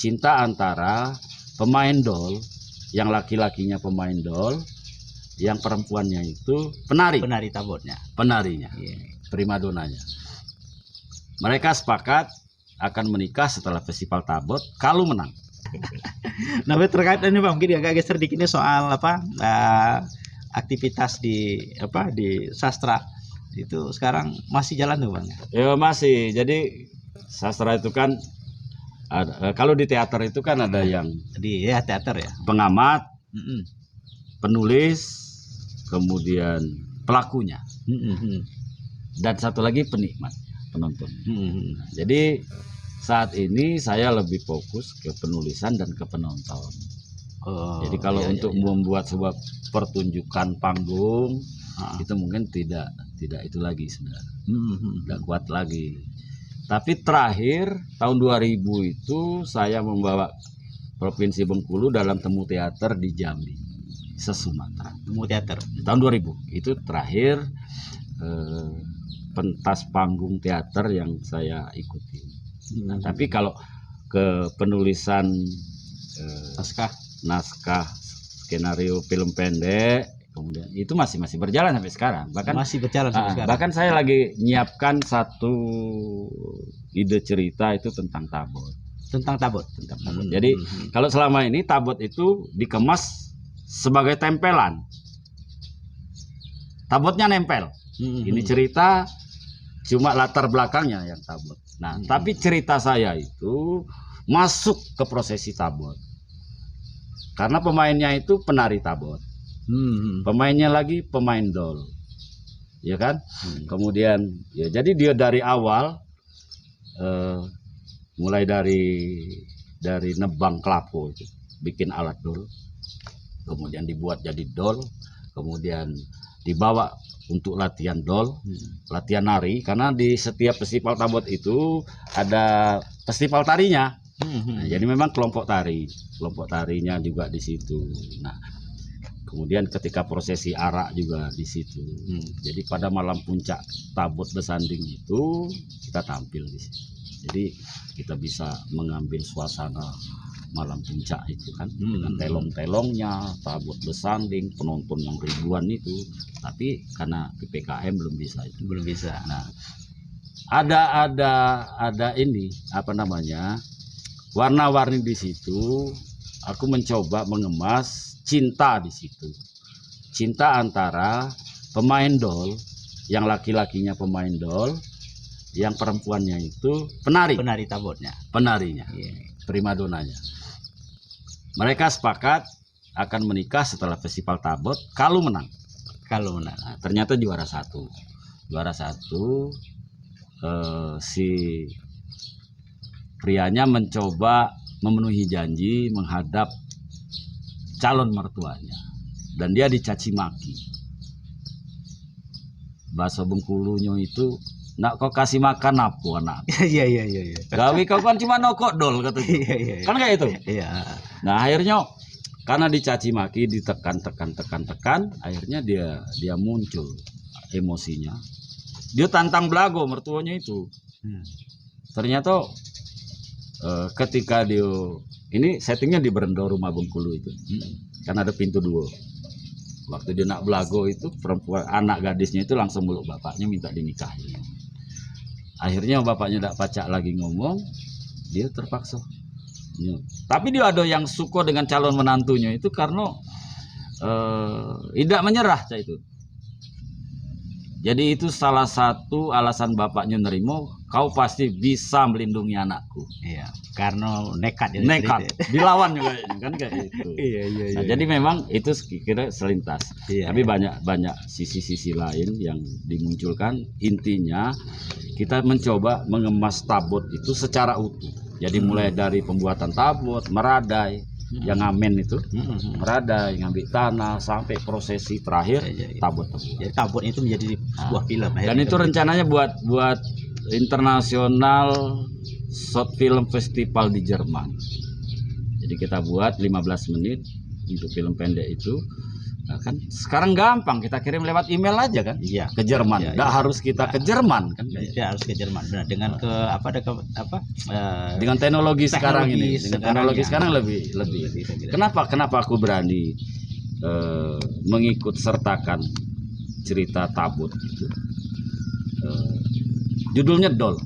cinta antara pemain dol, yang laki-lakinya pemain dol, yang perempuannya itu penari tabotnya, penarinya, primadonanya. Mereka sepakat akan menikah setelah festival tabot kalau menang. Nah, terkait ini Bang, mungkin agak geser dikit ini soal aktivitas di sastra itu sekarang masih jalan tuh Bang? Ya masih. Jadi sastra itu kan kalau di teater itu kan ada yang di teater ya, pengamat, penulis, kemudian pelakunya, dan satu lagi penikmat, penonton. Jadi saat ini saya lebih fokus ke penulisan dan ke penonton. Jadi kalau untuk membuat sebuah pertunjukan panggung itu mungkin tidak itu lagi sebenarnya, tidak kuat lagi. Tapi terakhir tahun 2000 itu saya membawa Provinsi Bengkulu dalam temu teater di Jambi, se-Sumatera. Temu teater Tahun 2000 itu terakhir pentas panggung teater yang saya ikuti. Nah, tapi kalau ke penulisan naskah skenario film pendek, kemudian itu masih berjalan sampai sekarang. Bahkan masih berjalan sampai sekarang. Bahkan saya lagi nyiapkan satu ide cerita itu tentang tabot. Jadi kalau selama ini tabot itu dikemas sebagai tempelan. Tabotnya nempel. Ini cerita cuma latar belakangnya yang tabot. Nah, tapi cerita saya itu masuk ke prosesi tabot. Karena pemainnya itu penari tabot. Pemainnya lagi pemain dol. Ya kan? Kemudian ya jadi dia dari awal mulai dari nebang kelapo itu, bikin alat dol. Kemudian dibuat jadi dol, kemudian dibawa untuk latihan dol, latihan nari, karena di setiap festival tabot itu ada festival tarinya. Nah, jadi memang kelompok tarinya juga di situ. Nah, kemudian ketika prosesi arak juga di situ. Jadi pada malam puncak tabot besanding itu kita tampil di situ. Jadi kita bisa mengambil suasana malam puncak itu kan, dengan telong-telongnya, tabot besanding, penonton yang ribuan itu. Tapi karena PPKM belum bisa itu. Nah, ada ini warna-warni di situ. Aku mencoba mengemas cinta di situ. Cinta antara pemain dol, yang laki-lakinya pemain dol, yang perempuannya itu penari tabotnya, penarinya, primadonanya. Mereka sepakat akan menikah setelah festival tabot kalau menang. Nah, ternyata juara satu. Si prianya mencoba memenuhi janji menghadap calon mertuanya, dan dia dicaci maki. Bahasa Bengkulunya itu, nak kau kasih makan apa anak? Iya. Gawi kau kan cuma nokok dol katanya. Kan kayak itu. Nah, akhirnya karena dicaci maki, ditekan, akhirnya dia muncul emosinya. Dia tantang belago mertuanya itu. Ternyata ketika dia ini settingnya di beranda rumah Bengkulu itu, kan ada pintu dua. Waktu dia nak belago itu, perempuan anak gadisnya itu langsung meluk bapaknya minta dinikahi. Akhirnya bapaknya tidak pacak lagi ngomong, dia terpaksa. Tapi dia ada yang suka dengan calon menantunya itu karena tidak menyerah itu. Jadi itu salah satu alasan bapaknya nerimo, kau pasti bisa melindungi anakku. Iya, karena nekat dilawan juga kan kayak itu. Nah, jadi memang itu kira selintas. Tapi banyak sisi-sisi lain yang dimunculkan. Intinya kita mencoba mengemas tabot itu secara utuh. Jadi mulai dari pembuatan tabot, meradai, yang ngamen itu, meradai, ngambil tanah, sampai prosesi terakhir tabot. Jadi tabot itu menjadi sebuah film. Dan itu rencananya buat internasional short film festival di Jerman. Jadi kita buat 15 menit untuk film pendek itu. Nah, kan sekarang gampang kita kirim lewat email aja kan Iya. ke Jerman. Iya, Nggak harus kita ke Jerman kan. Tidak harus ke Jerman. Benar. Dengan ke apa ada ke apa? Dengan teknologi sekarang ini, dengan teknologi ya. sekarang lebih. Kenapa aku berani mengikut sertakan cerita Tabut itu? Judulnya Dol.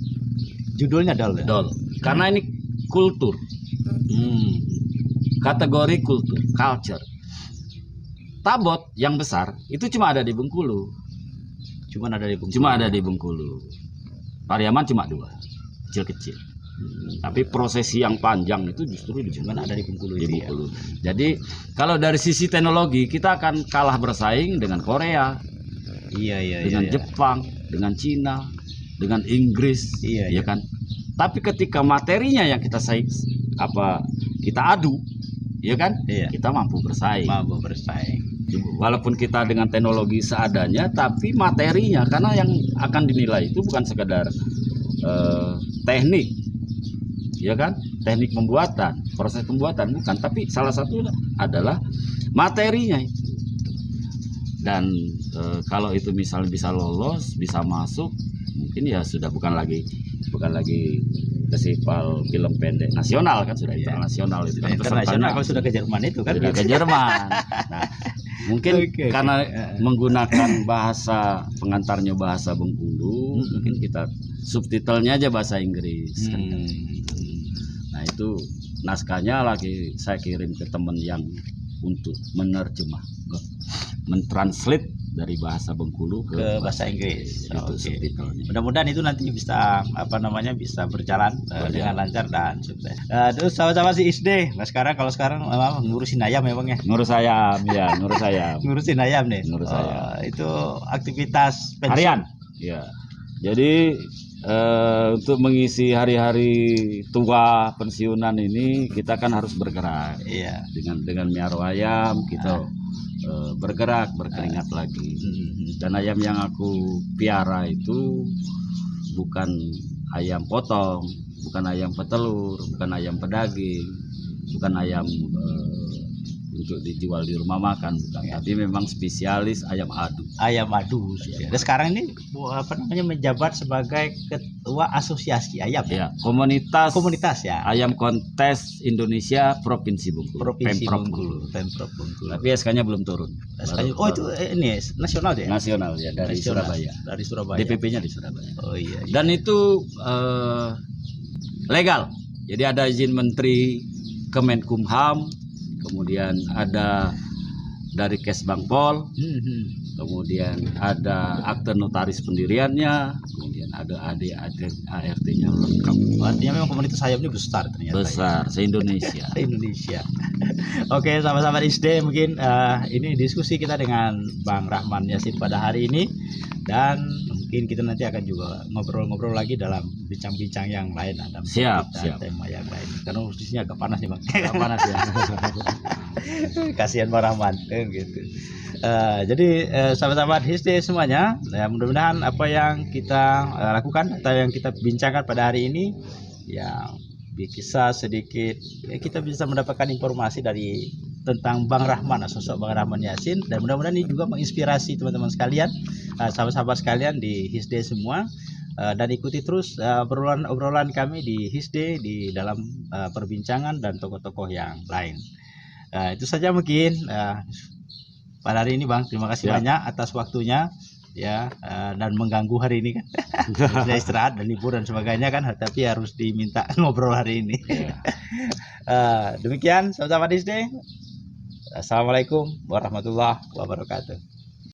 Judulnya Dol. Dol. Karena ini kultur. Kategori kultur, culture. Tabot yang besar itu cuma ada di Bengkulu. Cuma ada di Bengkulu. Pariaman cuma 2, kecil-kecil. Tapi prosesi yang panjang itu justru di Cuma ada di Bengkulu. di itu ya. Bengkulu. Jadi kalau dari sisi teknologi kita akan kalah bersaing dengan Korea, Iya. dengan Jepang, dengan Cina, dengan Inggris, Iya. ya kan. Tapi ketika materinya yang kita kita adu, ya kan, Iya. kita mampu bersaing. Mampu bersaing. Walaupun kita dengan teknologi seadanya, tapi materinya, karena yang akan dinilai itu bukan sekedar teknik, ya kan, teknik pembuatan, proses pembuatan bukan, tapi salah satu adalah materinya itu. Dan kalau itu misalnya bisa lolos, bisa masuk, mungkin ya sudah bukan lagi festival film pendek nasional kan, sudah internasional itu kan, Internasional kalau sudah ke Jerman itu kan. sudah ke Jerman. Nah, mungkin Oke. karena menggunakan bahasa pengantarnya bahasa Bengkulu, mungkin kita subtitlenya aja bahasa Inggris kan. Nah, itu naskahnya lagi saya kirim ke teman yang untuk menerjemah, mentranslate dari bahasa Bengkulu ke bahasa Inggris. Itu Oke. subtitlenya. Mudah-mudahan itu nanti bisa bisa berjalan dengan lancar dan sukses. Terus sahabat-sahabat si ISD. Nah, kalau sekarang ngurusin ayam memang ya. Ngurus ayam, ya, ngurus ayam. Ngurusin ayam nih. Ngurus ayam. Itu aktivitas pensiun. Harian. Ya. Jadi untuk mengisi hari-hari tua pensiunan ini kita kan harus bergerak. Iya. Dengan miaro ayam kita bergerak, berkeringat lagi. Dan ayam yang aku piara itu bukan ayam potong, bukan ayam petelur, bukan ayam pedaging, bukan ayam untuk dijual di rumah makan, bukan. Tapi memang spesialis ayam adu. Ayam adu. Dan sekarang ini menjabat sebagai ketua asosiasi ayam ya. Ya, komunitas ya. ayam kontes Indonesia Provinsi Bengkulu. Provinsi Pemprov Bengkulu. Pemprov Bengkulu. Tapi SK-nya belum turun. Oh itu ini nasional ya? Nasional ya, dari Nasional. Surabaya. Dari Surabaya. DPP-nya di Surabaya. Oh iya. Dan itu legal. Jadi ada izin Menteri Kemenkumham, kemudian ada dari Kesbangpol, kemudian ada akte notaris pendiriannya, kemudian ada ART-nya lengkap. Artinya memang komunitas ayam ini besar ternyata. Besar se-Indonesia. Indonesia. Oke, sahabat-sahabat ISD, mungkin ini diskusi kita dengan Bang Rahman Yasin pada hari ini, dan mungkin kita nanti akan juga ngobrol-ngobrol lagi dalam bincang-bincang yang lain, ada Siap. tema yang lain. Karena khususnya agak panas nih Bang. Agak panas ya. Kasihan Bang Rahman gitu. Jadi sahabat-sahabat ISD semuanya, mudah-mudahan apa yang kita lakukan atau yang kita bincangkan pada hari ini ya bisa sedikit kita bisa mendapatkan informasi tentang Bang Rahman, sosok Bang Rahman Yasin, dan mudah-mudahan ini juga menginspirasi teman-teman sekalian, sahabat-sahabat sekalian di HISD semua, dan ikuti terus obrolan kami di HISD di dalam perbincangan dan tokoh-tokoh yang lain. Itu saja mungkin pada hari ini Bang, terima kasih banyak atas waktunya ya, dan mengganggu hari ini kan. Sudah istirahat dan libur dan sebagainya kan, tapi harus diminta ngobrol hari ini. Demikian sahabat-sahabat ISD. Assalamualaikum warahmatullahi wabarakatuh.